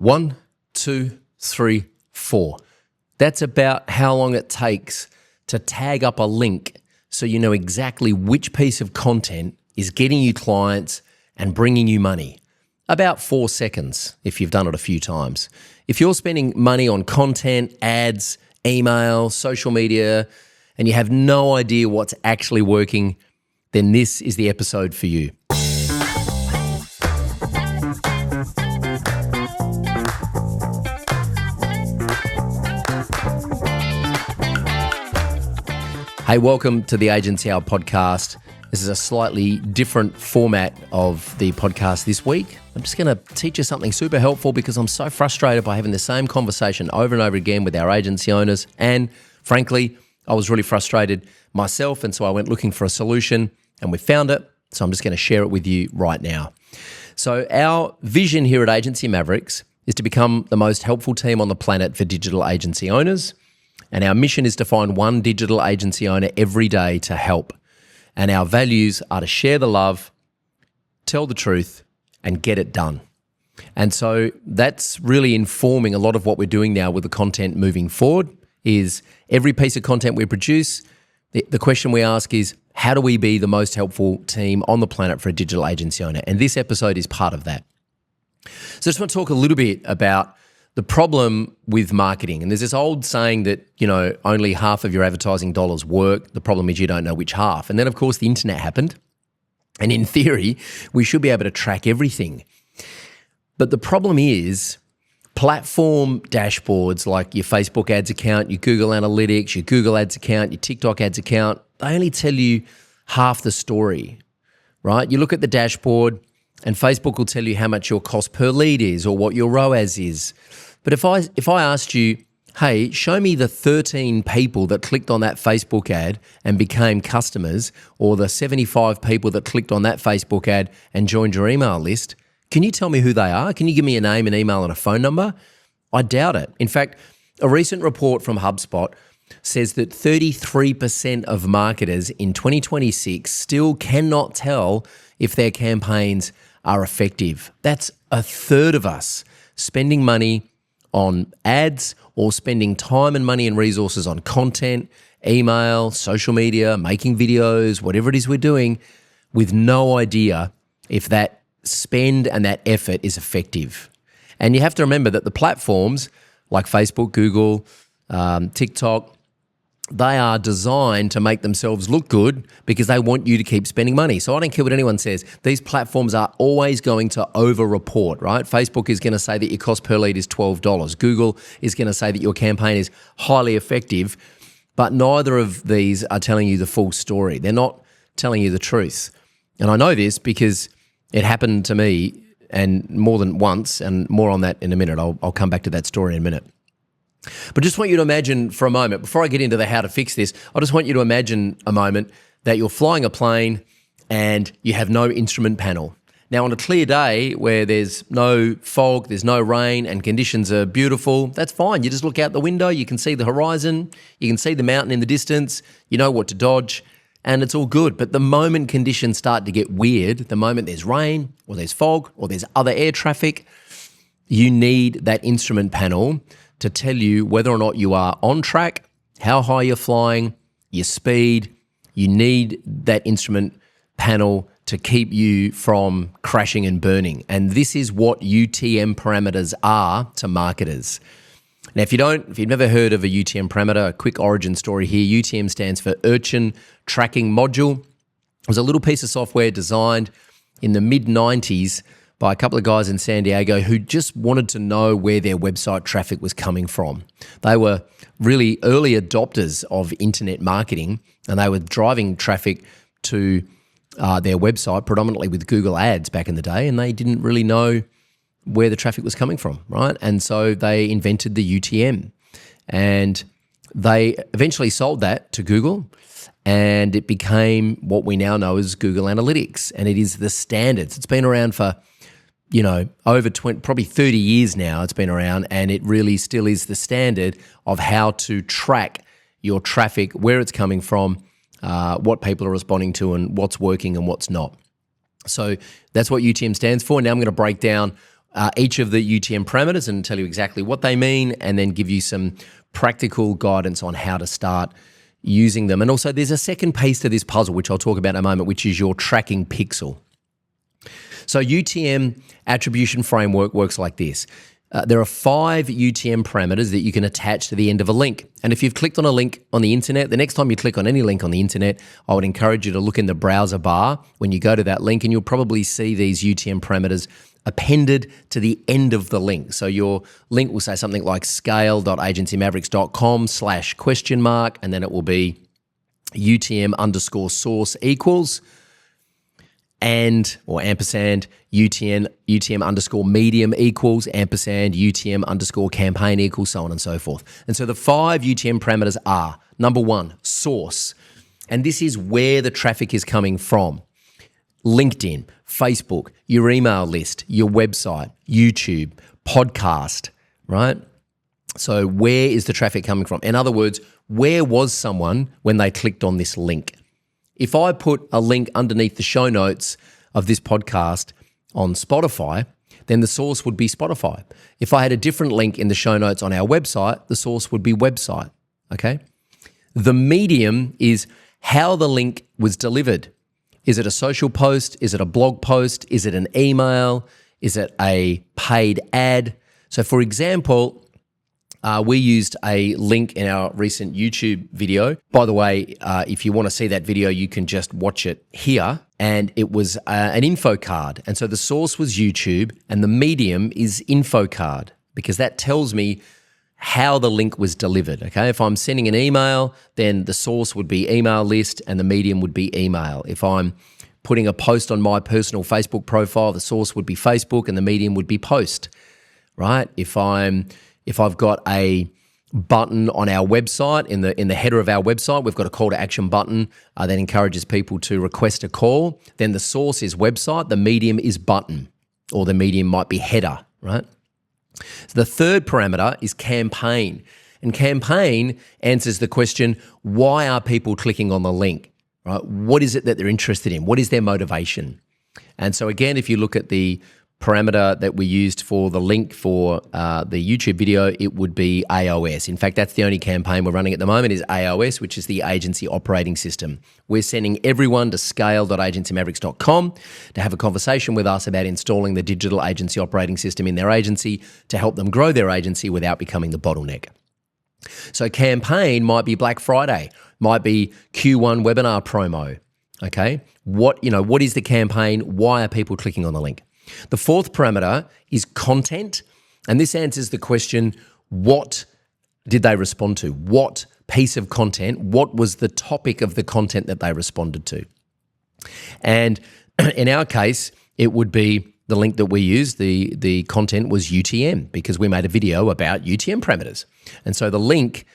1, 2, 3, 4. That's about how long it takes to tag up a link so you know exactly which piece of content is getting you clients and bringing you money. About 4 seconds if you've done it a few times. If you're spending money on content, ads, email, social media, and you have no idea what's actually working, then this is the episode for you. Hey, welcome to the Agency Hour podcast. This is a slightly different format of the podcast this week. I'm just going to teach you something super helpful because I'm so frustrated by having the same conversation over and over again with our agency owners. And frankly, I was really frustrated myself. And so I went looking for a solution and we found it. So I'm just going to share it with you right now. So our vision here at Agency Mavericks is to become the most helpful team on the planet for digital agency owners. And our mission is to find one digital agency owner every day to help. And our values are to share the love, tell the truth, and get it done. And so that's really informing a lot of what we're doing now with the content moving forward is every piece of content we produce, the question we ask is, how do we be the most helpful team on the planet for a digital agency owner? And this episode is part of that. So I just want to talk a little bit about the problem with marketing. And there's this old saying that, only half of your advertising dollars work. The problem is you don't know which half. And then, of course, the internet happened. And in theory, we should be able to track everything. But the problem is platform dashboards like your Facebook ads account, your Google Analytics, your Google ads account, your TikTok ads account, they only tell you half the story, right? You look at the dashboard and Facebook will tell you how much your cost per lead is or what your ROAS is. But if I asked you, hey, show me the 13 people that clicked on that Facebook ad and became customers, or the 75 people that clicked on that Facebook ad and joined your email list, can you tell me who they are? Can you give me a name, an email, and a phone number? I doubt it. In fact, a recent report from HubSpot says that 33% of marketers in 2026 still cannot tell if their campaigns are effective. That's a third of us spending money on ads or spending time and money and resources on content, email, social media, making videos, whatever it is we're doing, with no idea if that spend and that effort is effective. And you have to remember that the platforms like Facebook, Google, TikTok, they are designed to make themselves look good because they want you to keep spending money. So I don't care what anyone says. These platforms are always going to over-report, right? Facebook is going to say that your cost per lead is $12. Google is going to say that your campaign is highly effective, but neither of these are telling you the full story. They're not telling you the truth. And I know this because it happened to me and more than once, and more on that in a minute. I'll come back to that story in a minute. But just want you to imagine for a moment, before I get into the how to fix this, I just want you to imagine a moment that you're flying a plane and you have no instrument panel. Now, on a clear day where there's no fog, there's no rain, and conditions are beautiful, that's fine. You just look out the window, you can see the horizon, you can see the mountain in the distance, you know what to dodge, and it's all good. But the moment conditions start to get weird, the moment there's rain or there's fog or there's other air traffic, you need that instrument panel to tell you whether or not you are on track, how high you're flying, your speed. You need that instrument panel to keep you from crashing and burning. And this is what UTM parameters are to marketers. Now, if you've never heard of a UTM parameter, a quick origin story here. UTM stands for Urchin Tracking Module. It was a little piece of software designed in the mid-90s by a couple of guys in San Diego who just wanted to know where their website traffic was coming from. They were really early adopters of internet marketing, and they were driving traffic to their website predominantly with Google Ads back in the day, and they didn't really know where the traffic was coming from, right? And so they invented the UTM, and they eventually sold that to Google, and it became what we now know as Google Analytics, and it is the standards. It's been around for over probably 30 years now it's been around, and it really still is the standard of how to track your traffic, where it's coming from, what people are responding to, and what's working and what's not. So that's what UTM stands for. Now I'm going to break down each of the UTM parameters and tell you exactly what they mean, and then give you some practical guidance on how to start using them. And also there's a second piece to this puzzle, which I'll talk about in a moment, which is your tracking pixel. So UTM attribution framework works like this. There are 5 UTM parameters that you can attach to the end of a link. And if you've clicked on a link on the internet, the next time you click on any link on the internet, I would encourage you to look in the browser bar when you go to that link, and you'll probably see these UTM parameters appended to the end of the link. So your link will say something like scale.agencymavericks.com/?, and then it will be UTM_source equals or ampersand UTM_medium equals ampersand UTM_campaign equals, so on and so forth. And so the 5 UTM parameters are, number 1, source. And this is where the traffic is coming from. LinkedIn, Facebook, your email list, your website, YouTube, podcast, right? So where is the traffic coming from? In other words, where was someone when they clicked on this link? If I put a link underneath the show notes of this podcast on Spotify, then the source would be Spotify. If I had a different link in the show notes on our website, the source would be website, okay? The medium is how the link was delivered. Is it a social post? Is it a blog post? Is it an email? Is it a paid ad? So for example, we used a link in our recent YouTube video. By the way, if you want to see that video, you can just watch it here. And it was an info card. And so the source was YouTube and the medium is info card, because that tells me how the link was delivered, okay? If I'm sending an email, then the source would be email list and the medium would be email. If I'm putting a post on my personal Facebook profile, the source would be Facebook and the medium would be post, right? If I've got a button on our website, in the header of our website, we've got a call to action button that encourages people to request a call, then the source is website, the medium is button, or the medium might be header, right? So the third parameter is campaign. And campaign answers the question, why are people clicking on the link, right? What is it that they're interested in? What is their motivation? And so again, if you look at the parameter that we used for the link for the YouTube video, it would be AOS. In fact, that's the only campaign we're running at the moment is AOS, which is the agency operating system. We're sending everyone to scale.agencymavericks.com to have a conversation with us about installing the digital agency operating system in their agency to help them grow their agency without becoming the bottleneck. So campaign might be Black Friday, might be Q1 webinar promo, okay? What is the campaign? Why are people clicking on the link? The fourth parameter is content, and this answers the question, what did they respond to? What piece of content, what was the topic of the content that they responded to? And in our case, it would be the link that we used, the content was UTM, because we made a video about UTM parameters. And so the link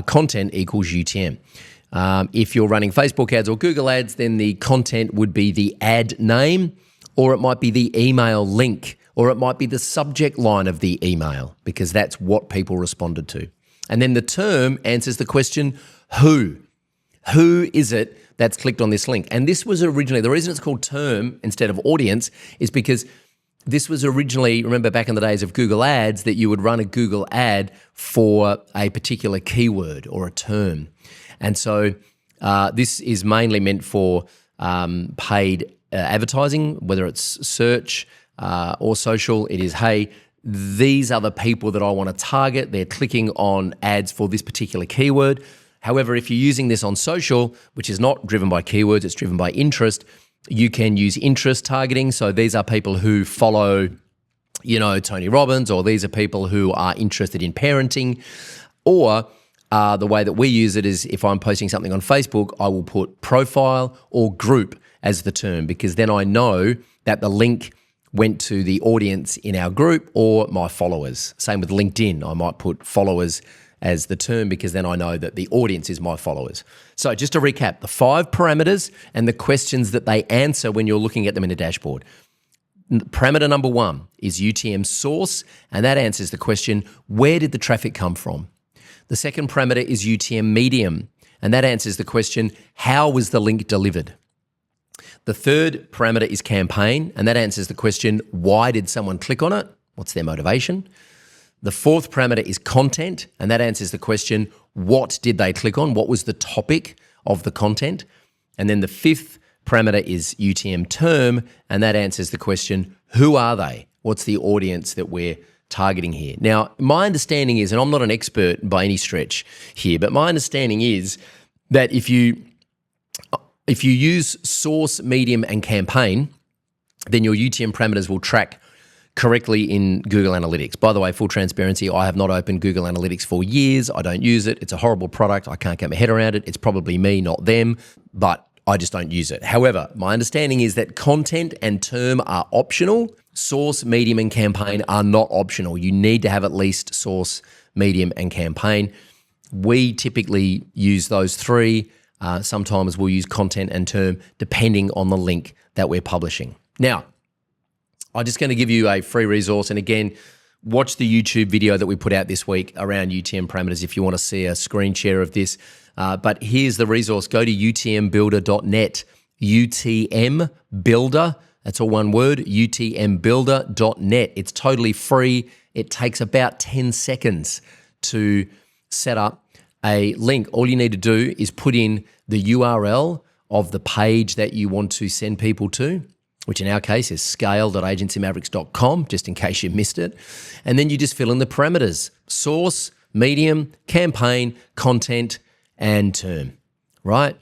content equals UTM. If you're running Facebook ads or Google ads, then the content would be the ad name, or it might be the email link, or it might be the subject line of the email, because that's what people responded to. And then the term answers the question, who? Who is it that's clicked on this link? And this was originally, the reason it's called term instead of audience is because this was originally, remember back in the days of Google Ads, that you would run a Google ad for a particular keyword or a term. And so this is mainly meant for paid advertising, whether it's search or social. It is, hey, these are the people that I want to target. They're clicking on ads for this particular keyword. However, if you're using this on social, which is not driven by keywords, it's driven by interest, you can use interest targeting. So these are people who follow, Tony Robbins, or these are people who are interested in parenting. Or the way that we use it is, if I'm posting something on Facebook, I will put profile or group as the term, because then I know that the link went to the audience in our group or my followers. Same with LinkedIn. I might put followers as the term, because then I know that the audience is my followers. So just to recap, the 5 parameters and the questions that they answer when you're looking at them in a dashboard. Parameter number 1 is UTM source, and that answers the question, where did the traffic come from? The second parameter is UTM medium, and that answers the question, how was the link delivered? The third parameter is campaign, and that answers the question, why did someone click on it? What's their motivation? The fourth parameter is content, and that answers the question, what did they click on? What was the topic of the content? And then the fifth parameter is UTM term, and that answers the question, who are they? What's the audience that we're targeting here? Now, my understanding is, and I'm not an expert by any stretch here, but my understanding is that if you use source, medium, and campaign, then your UTM parameters will track correctly in Google Analytics. By the way, full transparency, I have not opened Google Analytics for years. I don't use it. It's a horrible product. I can't get my head around it. It's probably me, not them, but I just don't use it. However, my understanding is that content and term are optional. Source, medium, and campaign are not optional. You need to have at least source, medium, and campaign. We typically use those three. Sometimes we'll use content and term depending on the link that we're publishing. Now, I'm just going to give you a free resource. And again, watch the YouTube video that we put out this week around UTM parameters if you want to see a screen share of this. But here's the resource. Go to utmbuilder.net, UTM Builder. That's all one word, utmbuilder.net. It's totally free. It takes about 10 seconds to set up a link. All you need to do is put in the URL of the page that you want to send people to, which in our case is scale.agencymavericks.com, just in case you missed it. And then you just fill in the parameters: source, medium, campaign, content, and term, right?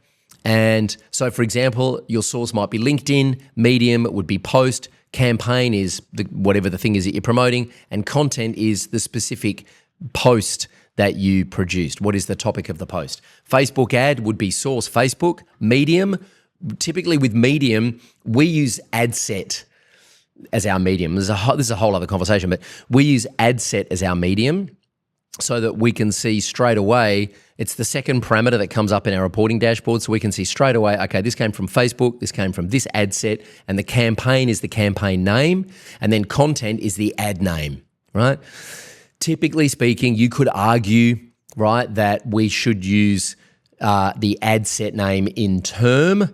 And so, for example, your source might be LinkedIn, medium would be post, campaign is whatever the thing is that you're promoting, and content is the specific post that you produced. What is the topic of the post? Facebook ad would be source Facebook, medium. Typically with medium, we use ad set as our medium. This is a whole other conversation, but we use ad set as our medium so that we can see straight away. It's the second parameter that comes up in our reporting dashboard, so we can see straight away, okay, this came from Facebook, this came from this ad set, and the campaign is the campaign name, and then content is the ad name, right? Typically speaking, you could argue, right, that we should use the ad set name in term,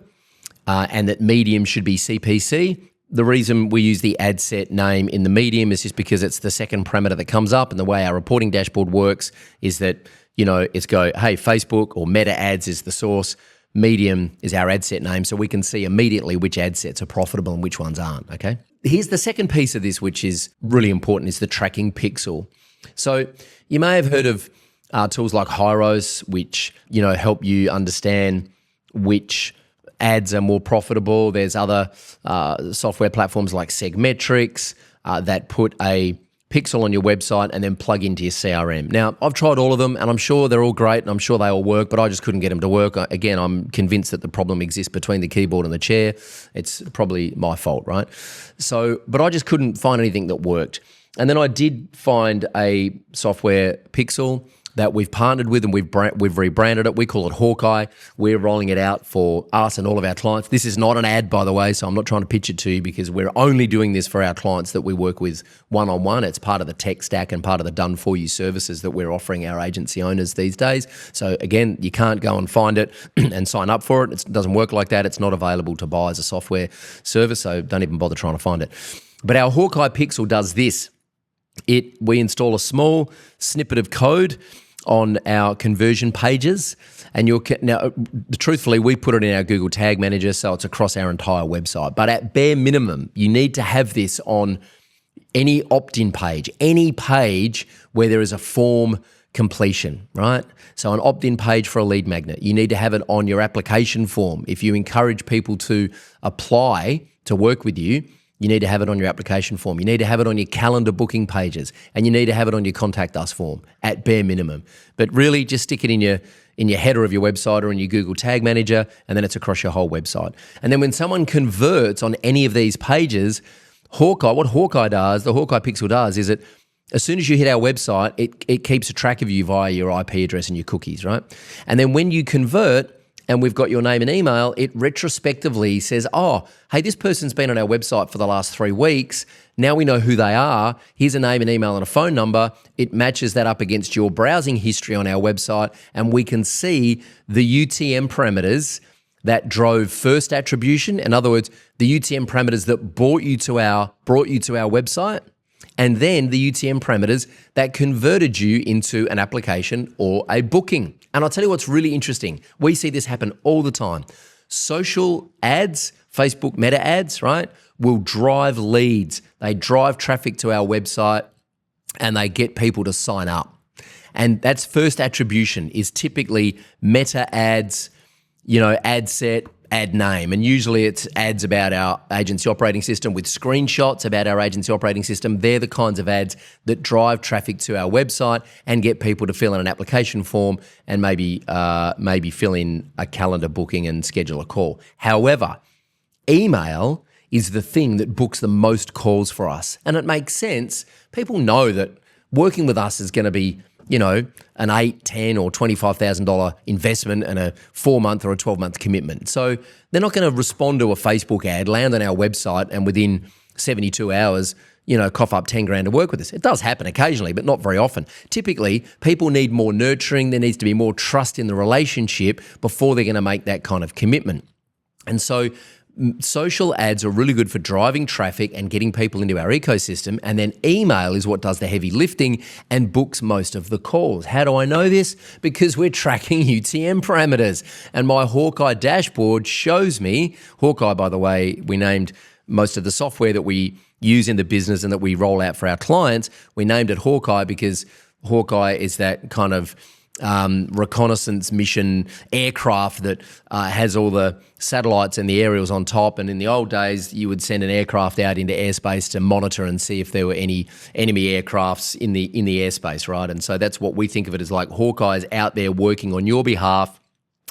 and that medium should be CPC. The reason we use the ad set name in the medium is just because it's the second parameter that comes up, and the way our reporting dashboard works is that, it's hey, Facebook or Meta ads is the source, medium is our ad set name, so we can see immediately which ad sets are profitable and which ones aren't, okay? Here's the second piece of this, which is really important, is the tracking pixel. So you may have heard of tools like Hyros, which, help you understand which ads are more profitable. There's other software platforms like Segmetrics that put a pixel on your website and then plug into your CRM. Now, I've tried all of them and I'm sure they're all great and I'm sure they all work, but I just couldn't get them to work. Again, I'm convinced that the problem exists between the keyboard and the chair. It's probably my fault, right? But I just couldn't find anything that worked. And then I did find a software pixel that we've partnered with and we've rebranded it. We call it Hawkeye. We're rolling it out for us and all of our clients. This is not an ad, by the way, so I'm not trying to pitch it to you because we're only doing this for our clients that we work with one-on-one. It's part of the tech stack and part of the done-for-you services that we're offering our agency owners these days. So again, you can't go and find it and sign up for it. It doesn't work like that. It's not available to buy as a software service, so don't even bother trying to find it. But our Hawkeye Pixel does this. We install a small snippet of code on our conversion pages, and truthfully, we put it in our Google Tag Manager, so it's across our entire website. But at bare minimum, you need to have this on any opt-in page, any page where there is a form completion, right? So an opt-in page for a lead magnet, you need to have it on your application form. If you encourage people to apply to work with you, you need to have it on your application form. You need to have it on your calendar booking pages, and you need to have it on your contact us form at bare minimum. But really, just stick it in your header of your website or in your Google Tag Manager, and then it's across your whole website. And then when someone converts on any of these pages, what Hawkeye does, the Hawkeye Pixel does, is it as soon as you hit our website, it keeps a track of you via your IP address and your cookies, right? And then when you convert, and we've got your name and email, it retrospectively says, oh, hey, this person's been on our website for the last 3 weeks. Now we know who they are. Here's a name and email and a phone number. It matches that up against your browsing history on our website, and we can see the UTM parameters that drove first attribution. In other words, the UTM parameters that brought you to our website, and then the UTM parameters that converted you into an application or a booking. And I'll tell you what's really interesting. We see this happen all the time. Social ads, Facebook meta ads, right, will drive leads. They drive traffic to our website and they get people to sign up. And that's first attribution is typically meta ads, ad set, ad name. And usually it's ads about our agency operating system with screenshots about our agency operating system. They're the kinds of ads that drive traffic to our website and get people to fill in an application form and maybe fill in a calendar booking and schedule a call. However, email is the thing that books the most calls for us. And it makes sense. People know that working with us is going to be an $8, $10 or $25,000 investment and a 4-month or a 12-month commitment. So they're not going to respond to a Facebook ad, land on our website, and within 72 hours, cough up 10 grand to work with us. It does happen occasionally, but not very often. Typically, people need more nurturing. There needs to be more trust in the relationship before they're going to make that kind of commitment. And so social ads are really good for driving traffic and getting people into our ecosystem. And then email is what does the heavy lifting and books most of the calls. How do I know this? Because we're tracking UTM parameters. And my Hawkeye dashboard shows me, Hawkeye, by the way, we named most of the software that we use in the business and that we roll out for our clients. We named it Hawkeye because Hawkeye is that kind of reconnaissance mission aircraft that has all the satellites and the aerials on top. And in the old days, you would send an aircraft out into airspace to monitor and see if there were any enemy aircrafts in the airspace, right? And so that's what we think of it as, like Hawkeye's out there working on your behalf,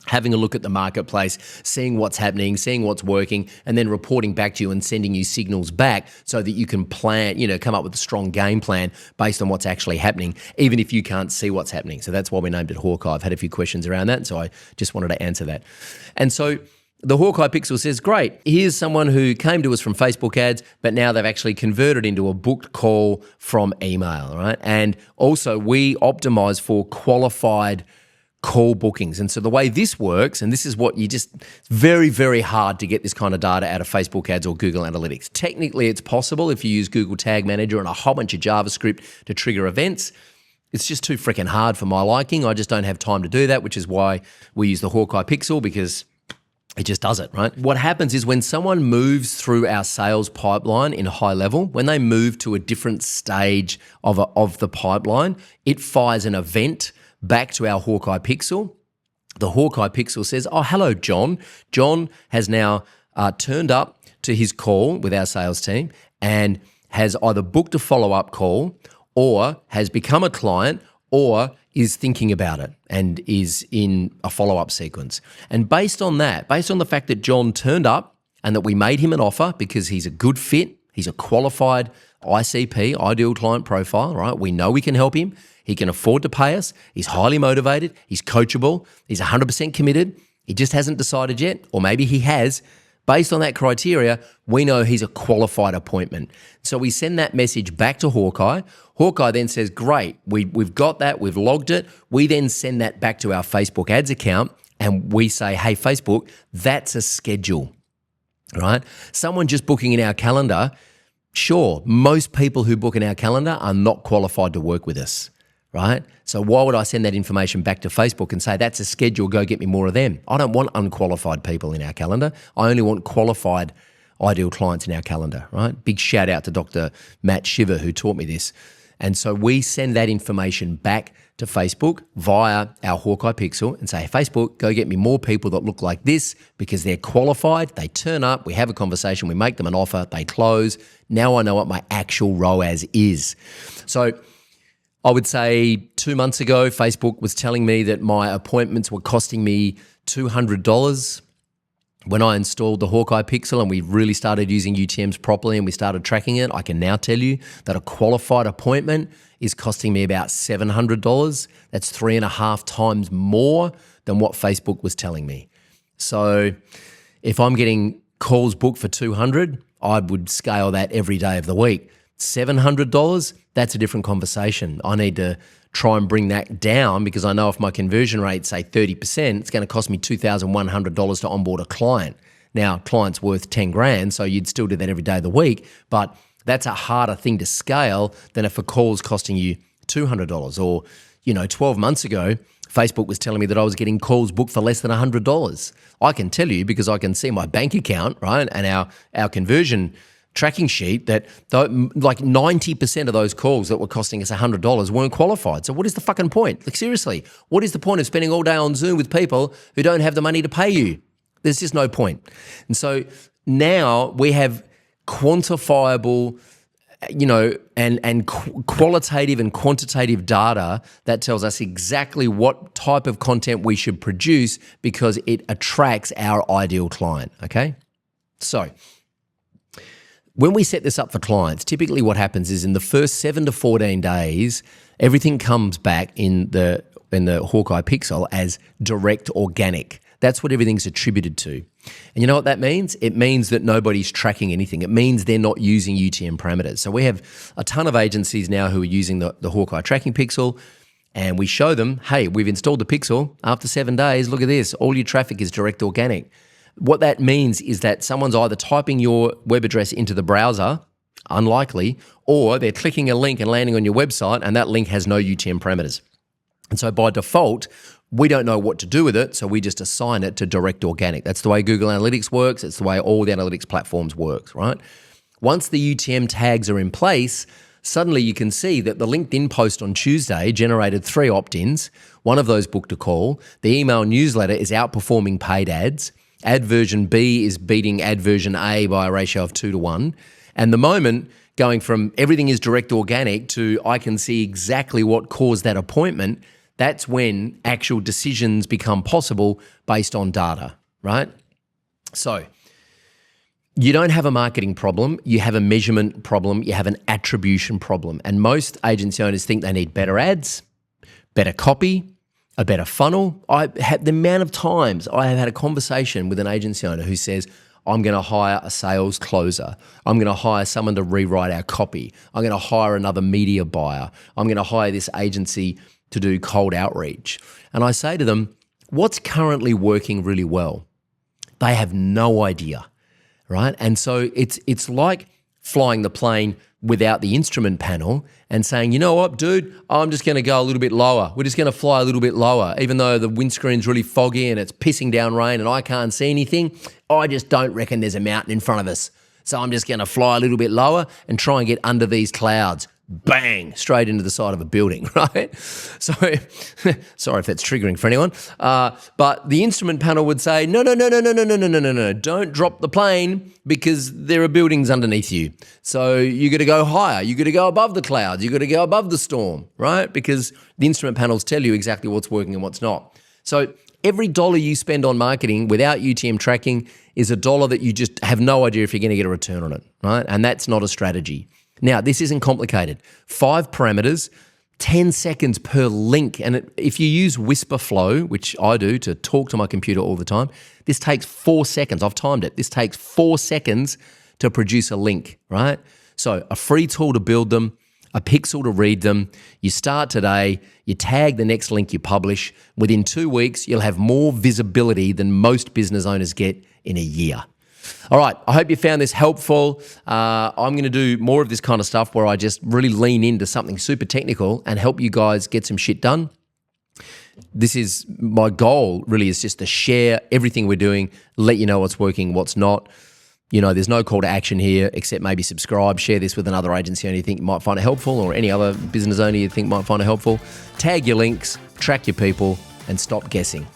having a look at the marketplace, seeing what's happening, seeing what's working, and then reporting back to you and sending you signals back so that you can plan, come up with a strong game plan based on what's actually happening, even if you can't see what's happening. So that's why we named it Hawkeye. I've had a few questions around that, so I just wanted to answer that. And so the Hawkeye Pixel says, great, here's someone who came to us from Facebook ads, but now they've actually converted into a booked call from email, right? And also we optimize for qualified call bookings. And so the way this works, and this is what it's very, very hard to get this kind of data out of Facebook ads or Google Analytics. Technically, it's possible if you use Google Tag Manager and a whole bunch of JavaScript to trigger events. It's just too freaking hard for my liking. I just don't have time to do that, which is why we use the Hawkeye Pixel, because it just does it, right? What happens is when someone moves through our sales pipeline in high level, when they move to a different stage of the pipeline, it fires an event back to our Hawkeye Pixel. The Hawkeye Pixel says, oh, hello, John. John has now turned up to his call with our sales team and has either booked a follow-up call or has become a client or is thinking about it and is in a follow-up sequence. And based on that, based on the fact that John turned up and that we made him an offer because he's a good fit, he's a qualified ICP, ideal client profile, right? We know we can help him. He can afford to pay us. He's highly motivated. He's coachable. He's 100% committed. He just hasn't decided yet, or maybe he has. Based on that criteria, we know he's a qualified appointment. So we send that message back to Hawkeye. Hawkeye then says, great, we've got that, we've logged it. We then send that back to our Facebook ads account and we say, hey, Facebook, that's a schedule, right? Someone just booking in our calendar, sure, most people who book in our calendar are not qualified to work with us, right? So why would I send that information back to Facebook and say, that's a schedule, go get me more of them? I don't want unqualified people in our calendar. I only want qualified ideal clients in our calendar, right? Big shout out to Dr. Matt Shiver who taught me this. And so we send that information back to Facebook via our Hawkeye Pixel and say, hey, Facebook, go get me more people that look like this because they're qualified, they turn up, we have a conversation, we make them an offer, they close. Now I know what my actual ROAS is. So I would say 2 months ago, Facebook was telling me that my appointments were costing me $200. When I installed the Hawkeye Pixel and we really started using UTMs properly and we started tracking it, I can now tell you that a qualified appointment is costing me about $700. That's 3.5 times more than what Facebook was telling me. So if I'm getting calls booked for $200, I would scale that every day of the week. $700, that's a different conversation. I need to try and bring that down because I know if my conversion rate, say 30%, it's going to cost me $2,100 to onboard a client. Now, client's worth 10 grand, so you'd still do that every day of the week, but that's a harder thing to scale than if a call's costing you $200 or, 12 months ago, Facebook was telling me that I was getting calls booked for less than $100. I can tell you because I can see my bank account, right, and our conversion tracking sheet that like 90% of those calls that were costing us $100 weren't qualified. So what is the fucking point? Like seriously, what is the point of spending all day on Zoom with people who don't have the money to pay you? There's just no point. And so now we have quantifiable and qualitative and quantitative data that tells us exactly what type of content we should produce because it attracts our ideal client, okay? So when we set this up for clients, typically what happens is in the first 7 to 14 days, everything comes back in the Hawkeye Pixel as direct organic. That's what everything's attributed to. And you know what that means? It means that nobody's tracking anything. It means they're not using UTM parameters. So we have a ton of agencies now who are using the Hawkeye tracking pixel, and we show them, hey, we've installed the pixel. After 7 days, look at this. All your traffic is direct organic. What that means is that someone's either typing your web address into the browser, unlikely, or they're clicking a link and landing on your website, and that link has no UTM parameters. And so by default, we don't know what to do with it, so we just assign it to direct organic. That's the way Google Analytics works. It's the way all the analytics platforms work, right? Once the UTM tags are in place, suddenly you can see that the LinkedIn post on Tuesday generated 3 opt-ins. One of those booked a call. The email newsletter is outperforming paid ads. Ad version B is beating ad version A by a ratio of 2 to 1. And the moment going from everything is direct organic to I can see exactly what caused that appointment, that's when actual decisions become possible based on data, right? So you don't have a marketing problem, you have a measurement problem, you have an attribution problem. And most agency owners think they need better ads, better copy, a better funnel. The amount of times I have had a conversation with an agency owner who says, I'm going to hire a sales closer. I'm going to hire someone to rewrite our copy. I'm going to hire another media buyer. I'm going to hire this agency to do cold outreach. And I say to them, what's currently working really well? They have no idea, right? And so it's like flying the plane without the instrument panel and saying, you know what, dude, I'm just going to go a little bit lower. We're just going to fly a little bit lower. Even though the windscreen's really foggy and it's pissing down rain and I can't see anything, I just don't reckon there's a mountain in front of us. So I'm just going to fly a little bit lower and try and get under these clouds. Bang, straight into the side of a building, right? So, sorry if that's triggering for anyone, but the instrument panel would say, no, don't drop the plane because there are buildings underneath you. So you got to go higher, you got to go above the clouds, you got to go above the storm, right? Because the instrument panels tell you exactly what's working and what's not. So every dollar you spend on marketing without UTM tracking is a dollar that you just have no idea if you're going to get a return on it, right? And that's not a strategy. Now, this isn't complicated. 5 parameters, 10 seconds per link. And if you use Whisper Flow, which I do to talk to my computer all the time, this takes 4 seconds. I've timed it. This takes 4 seconds to produce a link, right? So a free tool to build them, a pixel to read them. You start today, you tag the next link you publish. Within 2 weeks, you'll have more visibility than most business owners get in a year. All right, I hope you found this helpful. I'm going to do more of this kind of stuff where I just really lean into something super technical and help you guys get some shit done. This is my goal, really, is just to share everything we're doing, let you know what's working, what's not. You know, there's no call to action here except maybe subscribe, share this with another agency owner you think might find it helpful or any other business owner you think might find it helpful. Tag your links, track your people, and stop guessing.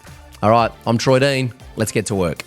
All right, I'm Troy Dean. Let's get to work.